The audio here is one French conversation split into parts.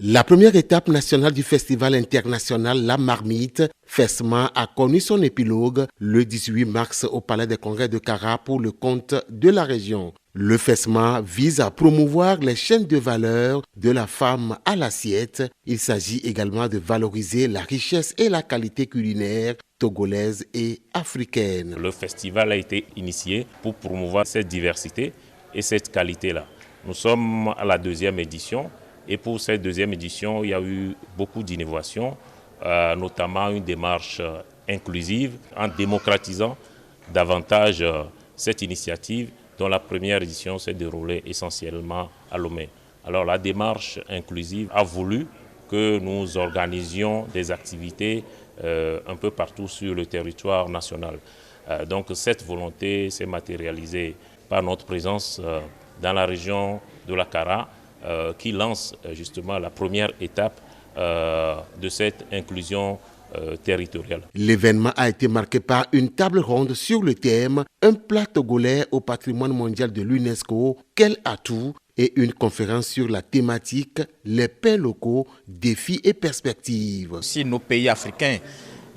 La première étape nationale du festival international La Marmite, FESMA, a connu son épilogue le 18 mars au Palais des Congrès de Kara pour le compte de la région. Le FESMA vise à promouvoir les chaînes de valeur de la femme à l'assiette. Il s'agit également de valoriser la richesse et la qualité culinaire togolaise et africaine. Le festival a été initié pour promouvoir cette diversité et cette qualité-là. Nous sommes à la deuxième édition. Et pour cette deuxième édition, il y a eu beaucoup d'innovations, notamment une démarche inclusive en démocratisant davantage cette initiative dont la première édition s'est déroulée essentiellement à Lomé. Alors la démarche inclusive a voulu que nous organisions des activités un peu partout sur le territoire national. Donc cette volonté s'est matérialisée par notre présence dans la région de la Kara, qui lance justement la première étape de cette inclusion territoriale. L'événement a été marqué par une table ronde sur le thème « Un plat togolais au patrimoine mondial de l'UNESCO, quel atout ?» et une conférence sur la thématique « Les pains locaux, défis et perspectives ». Si nos pays africains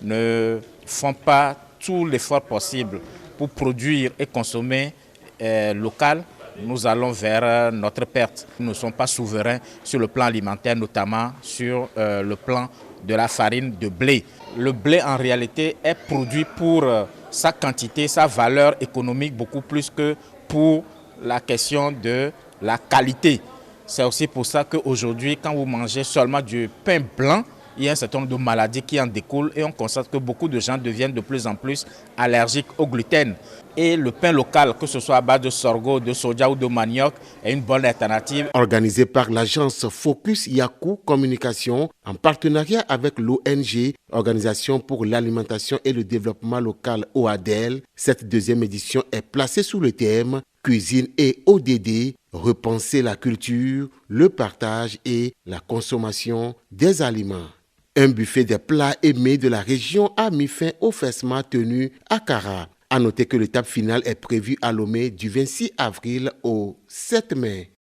ne font pas tout l'effort possible pour produire et consommer local, nous allons vers notre perte. Nous ne sommes pas souverains sur le plan alimentaire, notamment sur le plan de la farine de blé. Le blé, en réalité, est produit pour sa quantité, sa valeur économique, beaucoup plus que pour la question de la qualité. C'est aussi pour ça qu'aujourd'hui, quand vous mangez seulement du pain blanc, il y a un certain nombre de maladies qui en découlent et on constate que beaucoup de gens deviennent de plus en plus allergiques au gluten. Et le pain local, que ce soit à base de sorgho, de soja ou de manioc, est une bonne alternative. Organisé par l'agence Focus Yaku Communication en partenariat avec l'ONG, Organisation pour l'alimentation et le développement local OADEL, cette deuxième édition est placée sous le thème « Cuisine et ODD, repenser la culture, le partage et la consommation des aliments ». Un buffet des plats aimés de la région a mis fin au FESMA tenu à Kara. À noter que l'étape finale est prévue à Lomé du 26 avril au 7 mai.